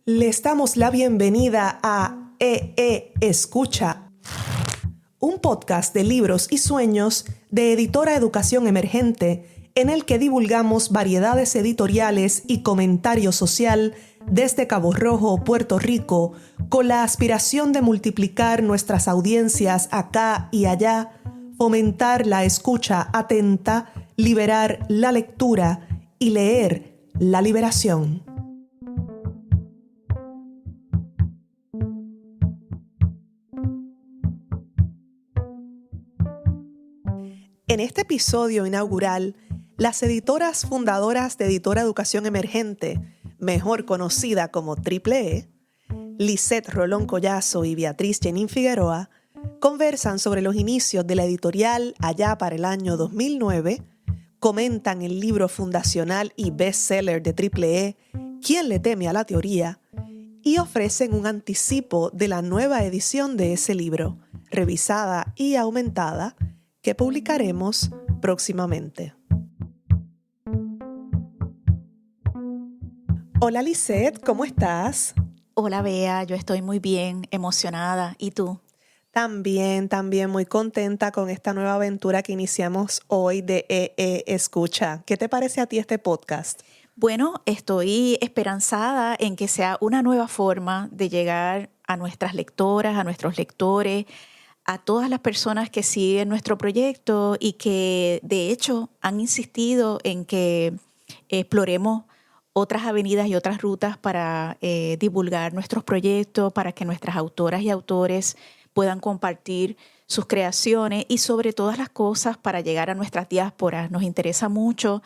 Les damos la bienvenida a Escucha, un podcast de libros y sueños de Editora Educación Emergente, en el que divulgamos variedades editoriales y comentario social desde Cabo Rojo, Puerto Rico, con la aspiración de multiplicar nuestras audiencias acá y allá, fomentar la escucha atenta, liberar la lectura y leer la liberación. En este episodio inaugural, las editoras fundadoras de Editora Educación Emergente, mejor conocida como Triple E, Lisette Rolón Collazo y Beatriz Jenín Figueroa, conversan sobre los inicios de la editorial allá para el año 2009, comentan el libro fundacional y bestseller de Triple E, ¿Quién le teme a la teoría?, y ofrecen un anticipo de la nueva edición de ese libro, revisada y aumentada, que publicaremos próximamente. Hola Lisette, ¿cómo estás? Hola Bea, yo estoy muy bien, emocionada. ¿Y tú? También muy contenta con esta nueva aventura que iniciamos hoy de Escucha. ¿Qué te parece a ti este podcast? Bueno, estoy esperanzada en que sea una nueva forma de llegar a nuestras lectoras, a nuestros lectores, a todas las personas que siguen nuestro proyecto y que de hecho han insistido en que exploremos otras avenidas y otras rutas para divulgar nuestros proyectos, para que nuestras autoras y autores puedan compartir sus creaciones y sobre todas las cosas para llegar a nuestras diásporas. Nos interesa mucho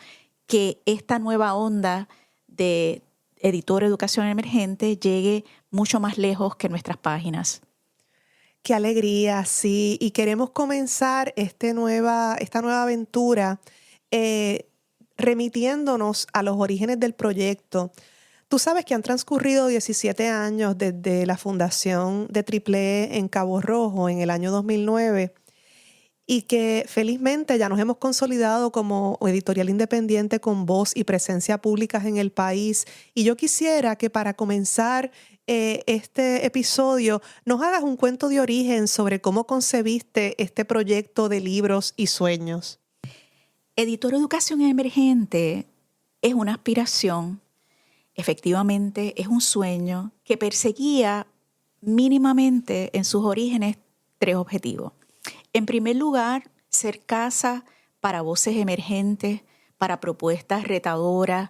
que esta nueva onda de Editora Educación Emergente llegue mucho más lejos que nuestras páginas. Qué alegría, sí. Y queremos comenzar esta nueva aventura remitiéndonos a los orígenes del proyecto. Tú sabes que han transcurrido 17 años desde la fundación de Triple E en Cabo Rojo en el año 2009 y que felizmente ya nos hemos consolidado como editorial independiente con voz y presencia públicas en el país. Y yo quisiera que para comenzar este episodio nos hagas un cuento de origen sobre cómo concebiste este proyecto de libros y sueños. Editora Educación Emergente es una aspiración, efectivamente es un sueño que perseguía mínimamente en sus orígenes 3 objetivos. En primer lugar, ser casa para voces emergentes, para propuestas retadoras,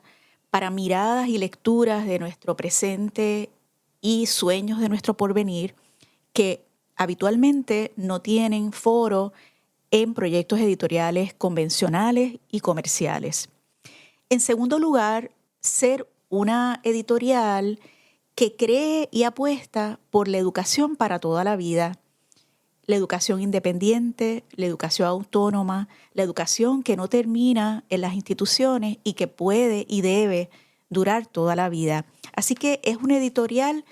para miradas y lecturas de nuestro presente y sueños de nuestro porvenir que habitualmente no tienen foro en proyectos editoriales convencionales y comerciales. En segundo lugar, ser una editorial que cree y apuesta por la educación para toda la vida. La educación independiente, la educación autónoma, la educación que no termina en las instituciones y que puede y debe durar toda la vida. Así que es una editorial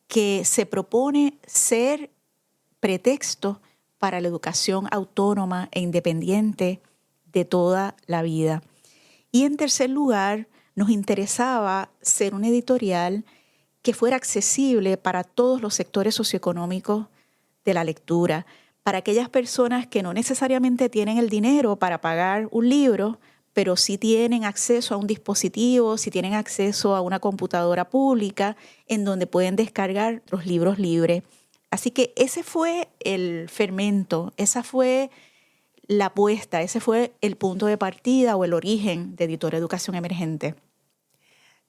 que se propone ser pretexto para la educación autónoma e independiente de toda la vida. Y en tercer lugar, nos interesaba ser una editorial que fuera accesible para todos los sectores socioeconómicos de la lectura, para aquellas personas que no necesariamente tienen el dinero para pagar un libro, pero sí tienen acceso a un dispositivo, sí tienen acceso a una computadora pública en donde pueden descargar los libros libres. Así que ese fue el fermento, esa fue la apuesta, ese fue el punto de partida o el origen de Editora Educación Emergente.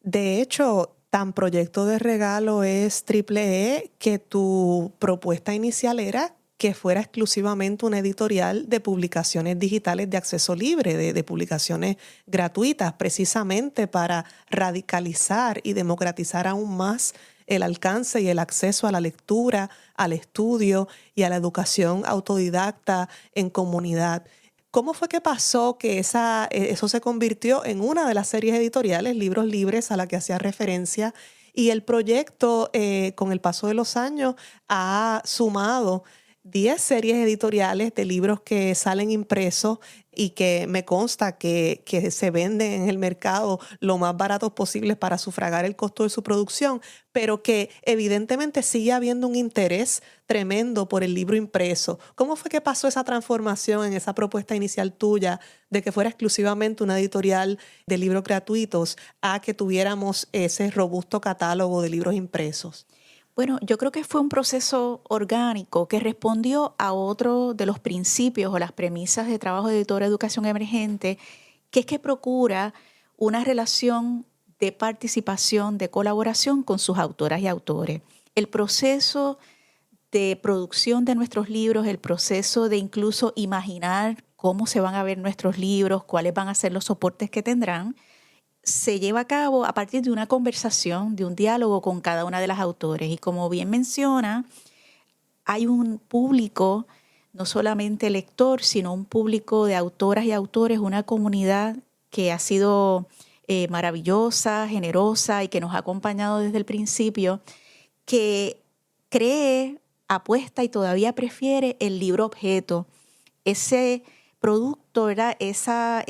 De hecho, tan proyecto de regalo es Triple E que tu propuesta inicial era que fuera exclusivamente una editorial de publicaciones digitales de acceso libre, de publicaciones gratuitas, precisamente para radicalizar y democratizar aún más el alcance y el acceso a la lectura, al estudio y a la educación autodidacta en comunidad. ¿Cómo fue que pasó que eso se convirtió en una de las series editoriales, Libros Libres, a la que hacía referencia? Y el proyecto, con el paso de los años, ha sumado 10 series editoriales de libros que salen impresos y que me consta que se venden en el mercado lo más baratos posibles para sufragar el costo de su producción, pero que evidentemente sigue habiendo un interés tremendo por el libro impreso. ¿Cómo fue que pasó esa transformación en esa propuesta inicial tuya de que fuera exclusivamente una editorial de libros gratuitos a que tuviéramos ese robusto catálogo de libros impresos? Bueno, yo creo que fue un proceso orgánico que respondió a otro de los principios o las premisas de trabajo de Editora de Educación Emergente, que es que procura una relación de participación, de colaboración con sus autoras y autores. El proceso de producción de nuestros libros, el proceso de incluso imaginar cómo se van a ver nuestros libros, cuáles van a ser los soportes que tendrán, se lleva a cabo a partir de una conversación, de un diálogo con cada una de las autores. Y como bien menciona, hay un público, no solamente lector, sino un público de autoras y autores, una comunidad que ha sido maravillosa, generosa y que nos ha acompañado desde el principio, que cree, apuesta y todavía prefiere el libro objeto, ese producto, ¿verdad? Esa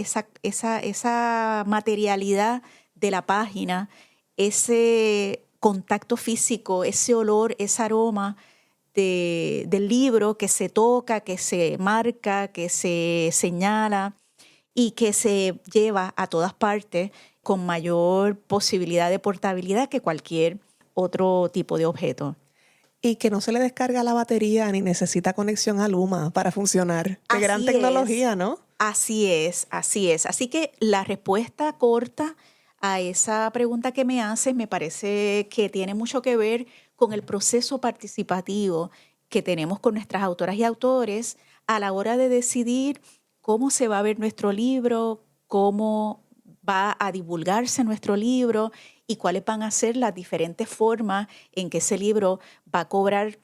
materialidad de la página, ese contacto físico, ese olor, ese aroma del libro que se toca, que se marca, que se señala y que se lleva a todas partes con mayor posibilidad de portabilidad que cualquier otro tipo de objeto. Y que no se le descarga la batería ni necesita conexión a Luma para funcionar. Qué gran tecnología, ¿no? Así es, así es. Así que la respuesta corta a esa pregunta que me haces me parece que tiene mucho que ver con el proceso participativo que tenemos con nuestras autoras y autores a la hora de decidir cómo se va a ver nuestro libro, cómo va a divulgarse nuestro libro y cuáles van a ser las diferentes formas en que ese libro va a cobrar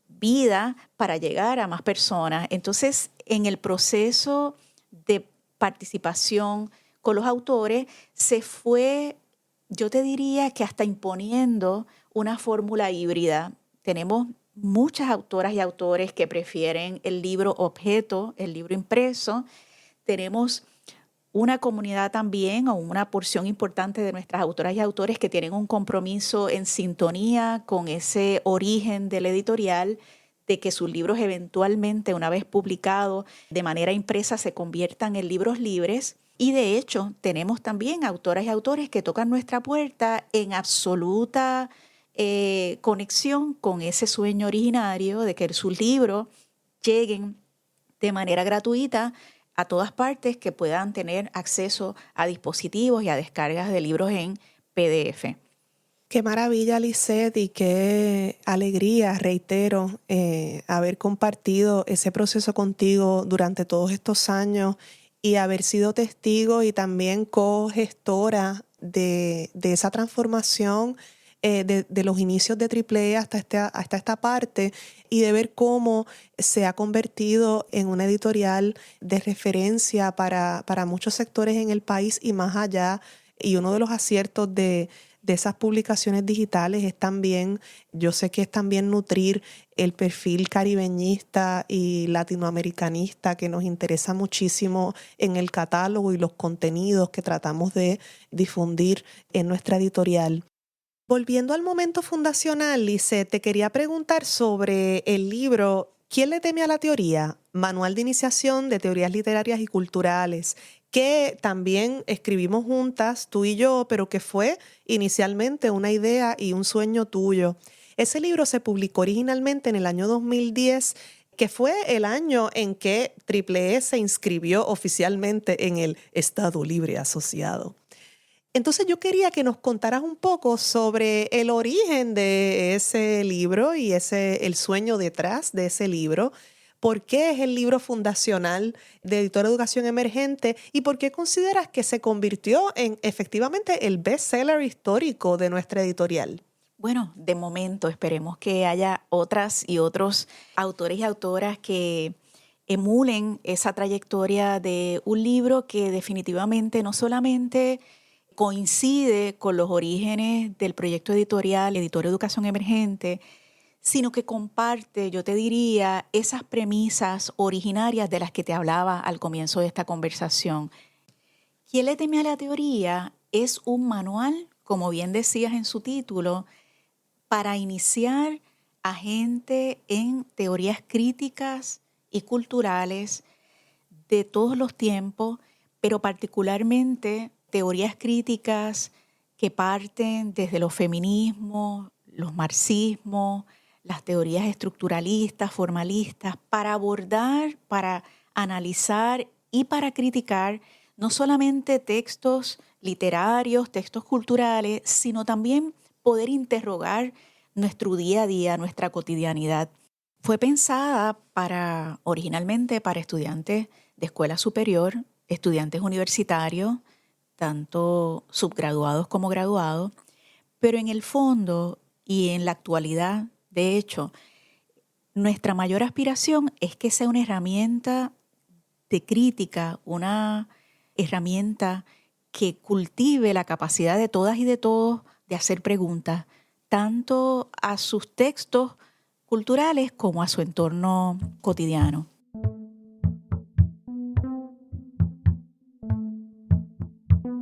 vida para llegar a más personas. Entonces, en el proceso de participación con los autores, se fue, yo te diría que hasta imponiendo una fórmula híbrida. Tenemos muchas autoras y autores que prefieren el libro objeto, el libro impreso. Tenemos una comunidad también o una porción importante de nuestras autoras y autores que tienen un compromiso en sintonía con ese origen del editorial, de que sus libros eventualmente, una vez publicados de manera impresa, se conviertan en libros libres. Y de hecho, tenemos también autoras y autores que tocan nuestra puerta en absoluta conexión con ese sueño originario de que sus libros lleguen de manera gratuita a todas partes, que puedan tener acceso a dispositivos y a descargas de libros en PDF. Qué maravilla, Lisette, y qué alegría, reitero, haber compartido ese proceso contigo durante todos estos años y haber sido testigo y también co-gestora de esa transformación de los inicios de Triple E hasta esta parte, y de ver cómo se ha convertido en una editorial de referencia para muchos sectores en el país y más allá. Y uno de los aciertos de esas publicaciones digitales es también, yo sé que es también nutrir el perfil caribeñista y latinoamericanista que nos interesa muchísimo en el catálogo y los contenidos que tratamos de difundir en nuestra editorial. Volviendo al momento fundacional, Lisette, te quería preguntar sobre el libro ¿Quién le teme a la teoría? Manual de iniciación de teorías literarias y culturales, que también escribimos juntas, tú y yo, pero que fue inicialmente una idea y un sueño tuyo. Ese libro se publicó originalmente en el año 2010, que fue el año en que Triple E se inscribió oficialmente en el Estado Libre Asociado. Entonces yo quería que nos contaras un poco sobre el origen de ese libro y el sueño detrás de ese libro. ¿Por qué es el libro fundacional de Editora Educación Emergente y por qué consideras que se convirtió en efectivamente el bestseller histórico de nuestra editorial? Bueno, de momento esperemos que haya otras y otros autores y autoras que emulen esa trayectoria de un libro que definitivamente no solamente coincide con los orígenes del proyecto editorial Editora Educación Emergente, sino que comparte, yo te diría, esas premisas originarias de las que te hablaba al comienzo de esta conversación. ¿Quién le teme a la teoría? Es un manual, como bien decías en su título, para iniciar a gente en teorías críticas y culturales de todos los tiempos, pero particularmente teorías críticas que parten desde los feminismos, los marxismos, las teorías estructuralistas, formalistas, para abordar, para analizar y para criticar no solamente textos literarios, textos culturales, sino también poder interrogar nuestro día a día, nuestra cotidianidad. Fue pensada originalmente para estudiantes de escuela superior, estudiantes universitarios, tanto subgraduados como graduados, pero en el fondo y en la actualidad, de hecho, nuestra mayor aspiración es que sea una herramienta de crítica, una herramienta que cultive la capacidad de todas y de todos de hacer preguntas, tanto a sus textos culturales como a su entorno cotidiano.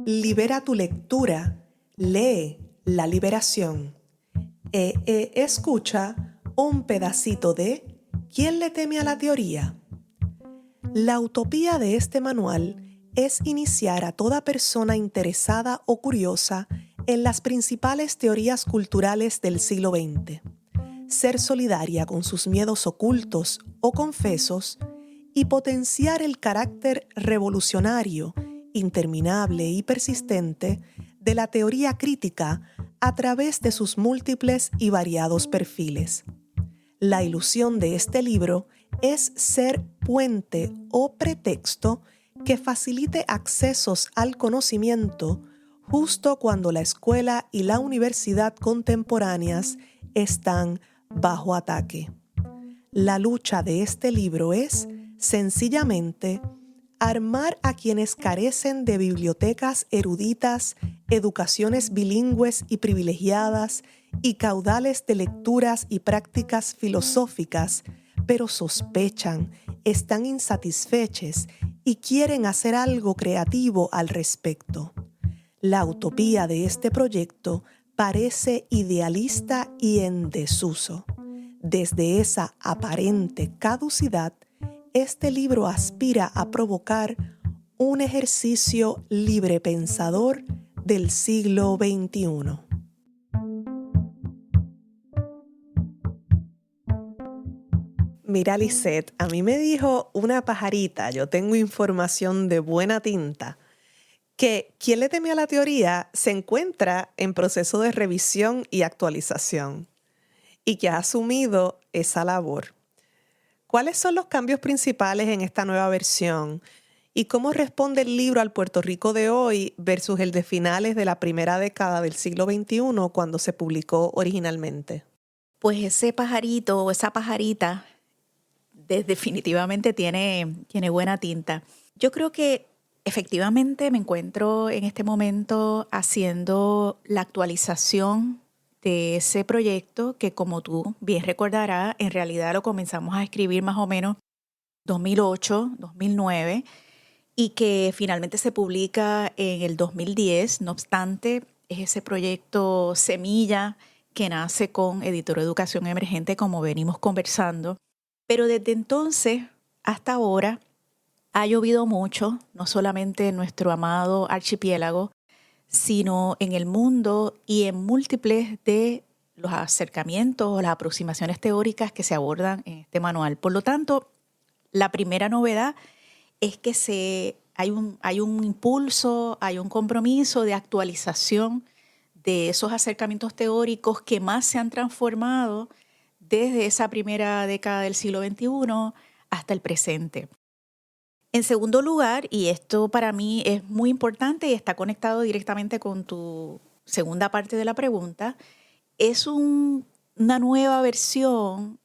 Libera tu lectura, lee La Liberación. Escucha un pedacito de ¿Quién le teme a la teoría? La utopía de este manual es iniciar a toda persona interesada o curiosa en las principales teorías culturales del siglo XX, ser solidaria con sus miedos ocultos o confesos y potenciar el carácter revolucionario, interminable y persistente de la teoría crítica a través de sus múltiples y variados perfiles. La ilusión de este libro es ser puente o pretexto que facilite accesos al conocimiento justo cuando la escuela y la universidad contemporáneas están bajo ataque. La lucha de este libro es, sencillamente, armar a quienes carecen de bibliotecas eruditas, educaciones bilingües y privilegiadas y caudales de lecturas y prácticas filosóficas, pero sospechan, están insatisfechos y quieren hacer algo creativo al respecto. La utopía de este proyecto parece idealista y en desuso. Desde esa aparente caducidad, este libro aspira a provocar un ejercicio librepensador del siglo XXI. Mira, Lisette, a mí me dijo una pajarita, yo tengo información de buena tinta, que ¿Quién le teme a la teoría? Se encuentra en proceso de revisión y actualización y que ha asumido esa labor. ¿Cuáles son los cambios principales en esta nueva versión? ¿Y cómo responde el libro al Puerto Rico de hoy versus el de finales de la primera década del siglo XXI cuando se publicó originalmente? Pues ese pajarito o esa pajarita definitivamente tiene buena tinta. Yo creo que efectivamente me encuentro en este momento haciendo la actualización de ese proyecto que, como tú bien recordarás, en realidad lo comenzamos a escribir más o menos 2008, 2009 y que finalmente se publica en el 2010. No obstante, es ese proyecto semilla que nace con Editora Educación Emergente, como venimos conversando. Pero desde entonces hasta ahora ha llovido mucho, no solamente en nuestro amado archipiélago, sino en el mundo y en múltiples de los acercamientos o las aproximaciones teóricas que se abordan en este manual. Por lo tanto, la primera novedad es que hay un impulso, hay un compromiso de actualización de esos acercamientos teóricos que más se han transformado desde esa primera década del siglo XXI hasta el presente. En segundo lugar, y esto para mí es muy importante y está conectado directamente con tu segunda parte de la pregunta, es una nueva versión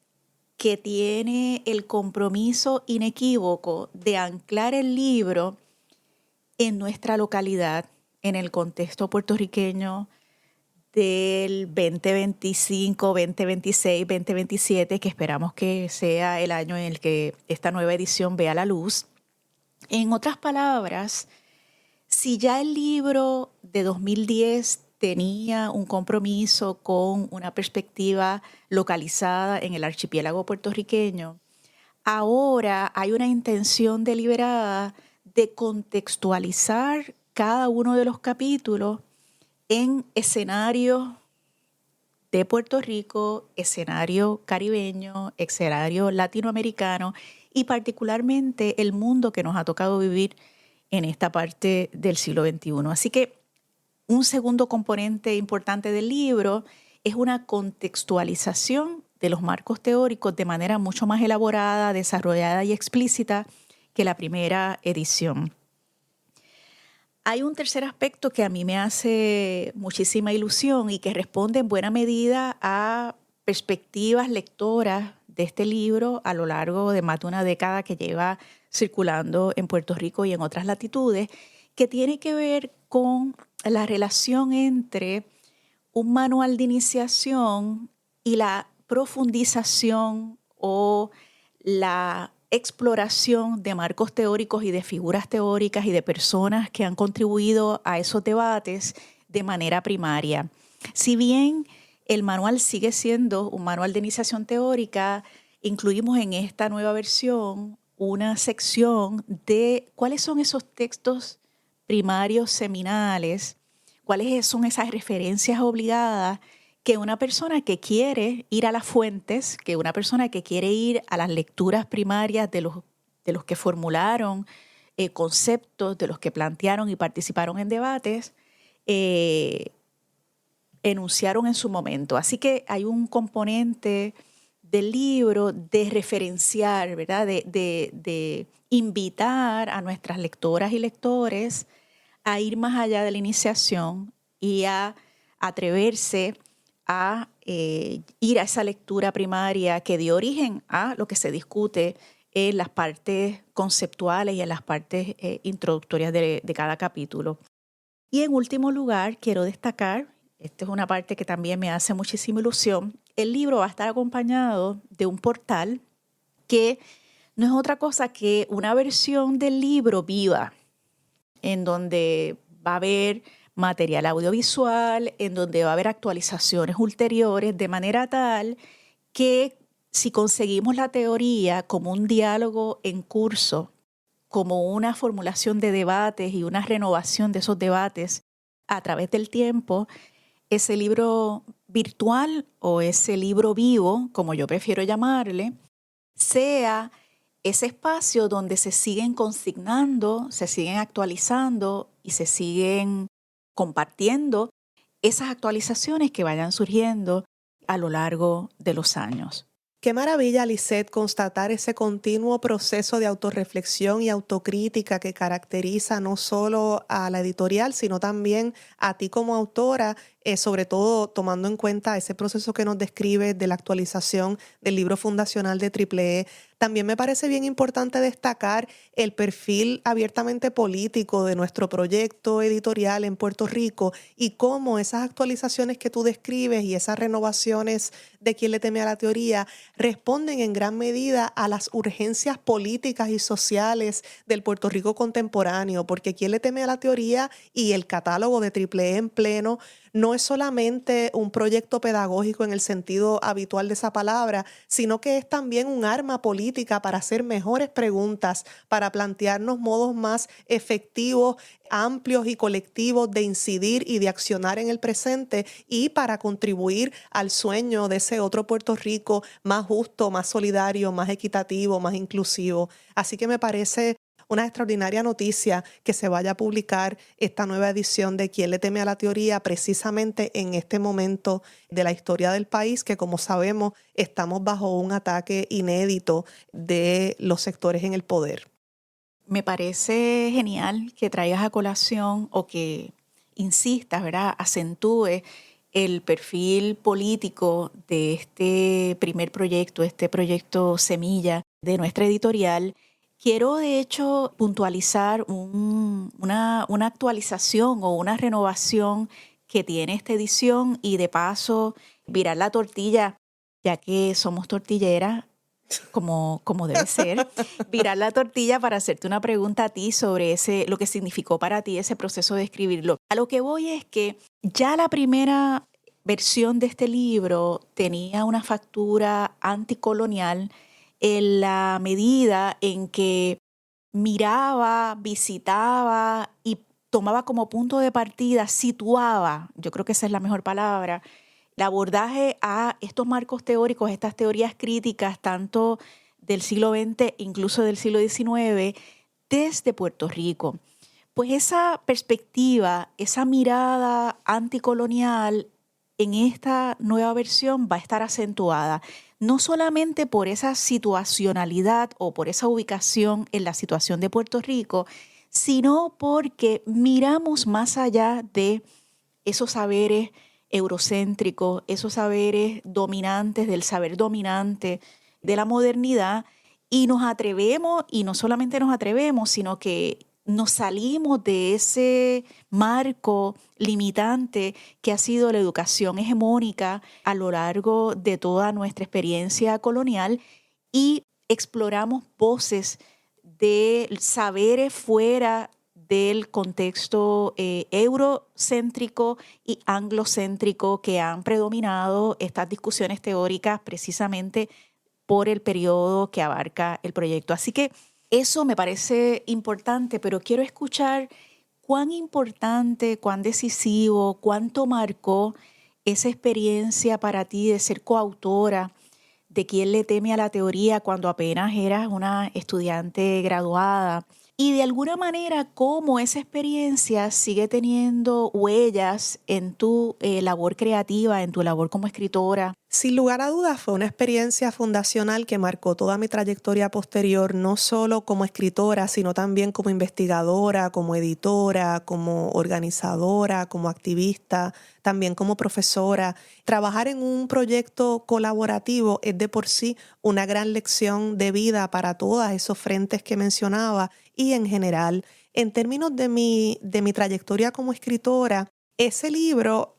que tiene el compromiso inequívoco de anclar el libro en nuestra localidad, en el contexto puertorriqueño del 2025, 2026, 2027, que esperamos que sea el año en el que esta nueva edición vea la luz. En otras palabras, si ya el libro de 2010 tenía un compromiso con una perspectiva localizada en el archipiélago puertorriqueño, ahora hay una intención deliberada de contextualizar cada uno de los capítulos en escenarios de Puerto Rico, escenario caribeño, escenario latinoamericano y particularmente el mundo que nos ha tocado vivir en esta parte del siglo XXI. Así que un segundo componente importante del libro es una contextualización de los marcos teóricos de manera mucho más elaborada, desarrollada y explícita que la primera edición. Hay un tercer aspecto que a mí me hace muchísima ilusión y que responde en buena medida a perspectivas lectoras de este libro a lo largo de más de una década que lleva circulando en Puerto Rico y en otras latitudes, que tiene que ver con la relación entre un manual de iniciación y la profundización o la exploración de marcos teóricos y de figuras teóricas y de personas que han contribuido a esos debates de manera primaria. Si bien el manual sigue siendo un manual de iniciación teórica, incluimos en esta nueva versión una sección de cuáles son esos textos primarios seminales, cuáles son esas referencias obligadas que una persona que quiere ir a las fuentes, que una persona que quiere ir a las lecturas primarias de los que formularon conceptos, de los que plantearon y participaron en debates, enunciaron en su momento. Así que hay un componente del libro de referenciar, ¿verdad? De invitar a nuestras lectoras y lectores a ir más allá de la iniciación y a atreverse a ir a esa lectura primaria que dio origen a lo que se discute en las partes conceptuales y en las partes introductorias de cada capítulo. Y en último lugar, quiero destacar, esta es una parte que también me hace muchísima ilusión, el libro va a estar acompañado de un portal que no es otra cosa que una versión del libro viva, en donde va a haber material audiovisual, en donde va a haber actualizaciones ulteriores, de manera tal que si conseguimos la teoría como un diálogo en curso, como una formulación de debates y una renovación de esos debates a través del tiempo, ese libro virtual o ese libro vivo, como yo prefiero llamarle, sea ese espacio donde se siguen consignando, se siguen actualizando y se siguen compartiendo esas actualizaciones que vayan surgiendo a lo largo de los años. Qué maravilla, Lisette, constatar ese continuo proceso de autorreflexión y autocrítica que caracteriza no solo a la editorial, sino también a ti como autora, sobre todo tomando en cuenta ese proceso que nos describe de la actualización del libro fundacional de Triple E. También me parece bien importante destacar el perfil abiertamente político de nuestro proyecto editorial en Puerto Rico y cómo esas actualizaciones que tú describes y esas renovaciones de Quién le teme a la teoría responden en gran medida a las urgencias políticas y sociales del Puerto Rico contemporáneo, porque Quién le teme a la teoría y el catálogo de Triple E en pleno no es solamente un proyecto pedagógico en el sentido habitual de esa palabra, sino que es también un arma política para hacer mejores preguntas, para plantearnos modos más efectivos, amplios y colectivos de incidir y de accionar en el presente y para contribuir al sueño de ese otro Puerto Rico más justo, más solidario, más equitativo, más inclusivo. Así que me parece una extraordinaria noticia que se vaya a publicar esta nueva edición de Quién le teme a la teoría precisamente en este momento de la historia del país, que como sabemos estamos bajo un ataque inédito de los sectores en el poder. Me parece genial que traigas a colación o que insistas, ¿verdad? Acentúe el perfil político de este primer proyecto, este proyecto semilla de nuestra editorial. Quiero, de hecho, puntualizar una actualización o una renovación que tiene esta edición y de paso virar la tortilla, ya que somos tortilleras, como debe ser, virar la tortilla para hacerte una pregunta a ti sobre lo que significó para ti ese proceso de escribirlo. A lo que voy es que ya la primera versión de este libro tenía una factura anticolonial en la medida en que miraba, visitaba y tomaba como punto de partida, situaba, yo creo que esa es la mejor palabra, el abordaje a estos marcos teóricos, estas teorías críticas, tanto del siglo XX, incluso del siglo XIX, desde Puerto Rico. Pues esa perspectiva, esa mirada anticolonial en esta nueva versión va a estar acentuada, no solamente por esa situacionalidad o por esa ubicación en la situación de Puerto Rico, sino porque miramos más allá de esos saberes eurocéntricos, esos saberes dominantes, del saber dominante de la modernidad, y nos atrevemos, y no solamente nos atrevemos, sino que nos salimos de ese marco limitante que ha sido la educación hegemónica a lo largo de toda nuestra experiencia colonial y exploramos voces de saberes fuera del contexto eurocéntrico y anglocéntrico que han predominado estas discusiones teóricas precisamente por el periodo que abarca el proyecto. Así que eso me parece importante, pero quiero escuchar cuán importante, cuán decisivo, cuánto marcó esa experiencia para ti de ser coautora de Quién le teme a la teoría cuando apenas eras una estudiante graduada. Y de alguna manera, cómo esa experiencia sigue teniendo huellas en tu labor creativa, en tu labor como escritora. Sin lugar a dudas, fue una experiencia fundacional que marcó toda mi trayectoria posterior, no solo como escritora, sino también como investigadora, como editora, como organizadora, como activista, también como profesora. Trabajar en un proyecto colaborativo es de por sí una gran lección de vida para todos esos frentes que mencionaba y en general. En términos de mi trayectoria como escritora, ese libro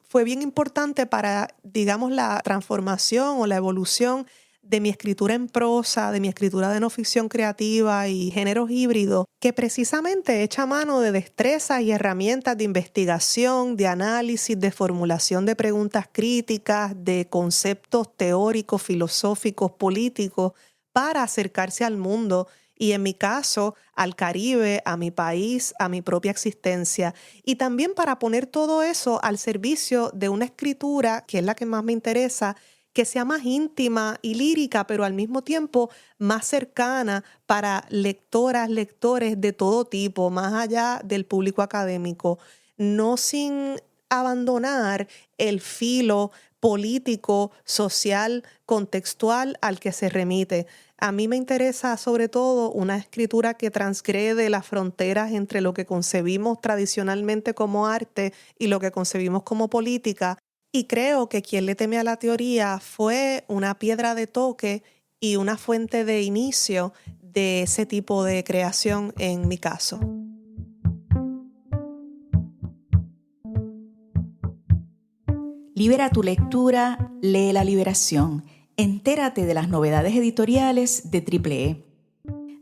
fue bien importante para, digamos, la transformación o la evolución de mi escritura en prosa, de mi escritura de no ficción creativa y géneros híbridos, que precisamente echa mano de destrezas y herramientas de investigación, de análisis, de formulación de preguntas críticas, de conceptos teóricos, filosóficos, políticos, para acercarse al mundo y en mi caso al Caribe, a mi país, a mi propia existencia. Y también para poner todo eso al servicio de una escritura, que es la que más me interesa, que sea más íntima y lírica, pero al mismo tiempo más cercana para lectoras, lectores de todo tipo, más allá del público académico, no sin abandonar el filo político, social, contextual al que se remite. A mí me interesa sobre todo una escritura que transgrede las fronteras entre lo que concebimos tradicionalmente como arte y lo que concebimos como política. Y creo que Quién le teme a la teoría fue una piedra de toque y una fuente de inicio de ese tipo de creación en mi caso. Libera tu lectura, lee La Liberación. Entérate de las novedades editoriales de Triple E.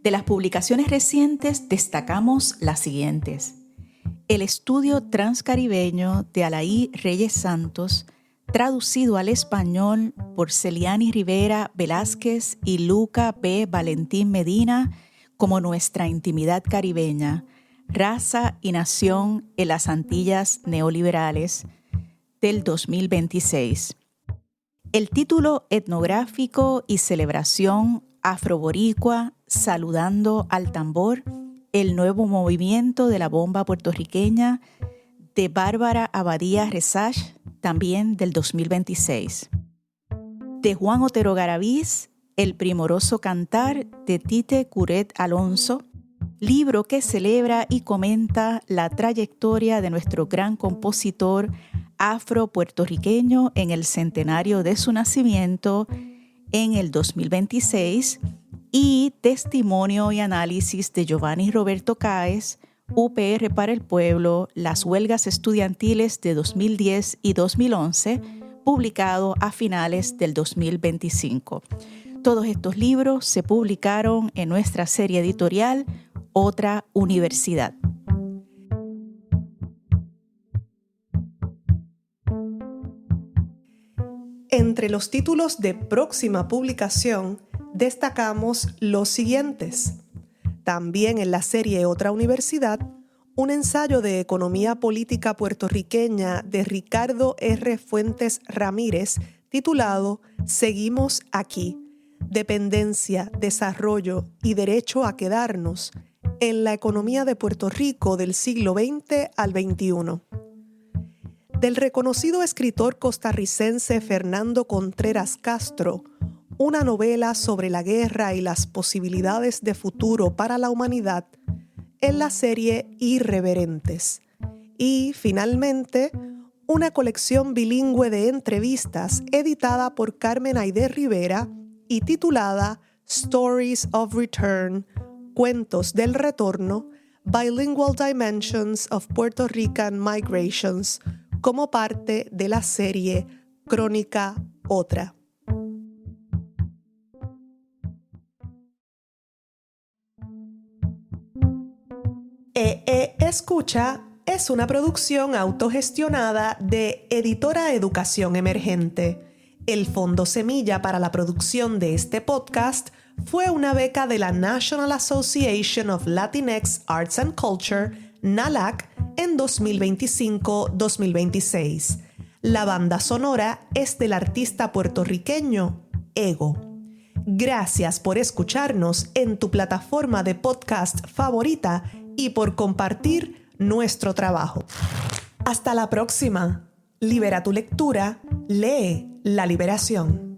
De las publicaciones recientes destacamos las siguientes. El estudio transcaribeño de Alaí Reyes Santos, traducido al español por Celiani Rivera Velázquez y Luca B. Valentín Medina, como Nuestra intimidad caribeña, raza y nación en las Antillas neoliberales, del 2026. El título etnográfico y celebración afroboricua, saludando al tambor, el nuevo movimiento de la bomba puertorriqueña, de Bárbara Abadía Resach, también del 2026. De Juan Otero Garaviz, El primoroso cantar, de Tite Curet Alonso, libro que celebra y comenta la trayectoria de nuestro gran compositor afro-puertorriqueño en el centenario de su nacimiento en el 2026, y Testimonio y análisis de Giovanni Roberto Cáez, UPR para el Pueblo, las huelgas estudiantiles de 2010 y 2011, publicado a finales del 2025. Todos estos libros se publicaron en nuestra serie editorial Otra Universidad. Entre los títulos de próxima publicación destacamos los siguientes. También en la serie Otra Universidad, un ensayo de economía política puertorriqueña de Ricardo R. Fuentes Ramírez titulado Seguimos aquí, dependencia, desarrollo y derecho a quedarnos en la economía de Puerto Rico del siglo XX al XXI. Del reconocido escritor costarricense Fernando Contreras Castro, una novela sobre la guerra y las posibilidades de futuro para la humanidad en la serie Irreverentes. Y, finalmente, una colección bilingüe de entrevistas editada por Carmen Aide Rivera y titulada Stories of Return, Cuentos del Retorno, Bilingual Dimensions of Puerto Rican Migrations, como parte de la serie Crónica Otra. Escucha es una producción autogestionada de Editora Educación Emergente. El Fondo Semilla para la producción de este podcast fue una beca de la National Association of Latinx Arts and Culture, NALAC, en 2025-2026. La banda sonora es del artista puertorriqueño Ego. Gracias por escucharnos en tu plataforma de podcast favorita y por compartir nuestro trabajo. Hasta la próxima. Libera tu lectura, lee la liberación.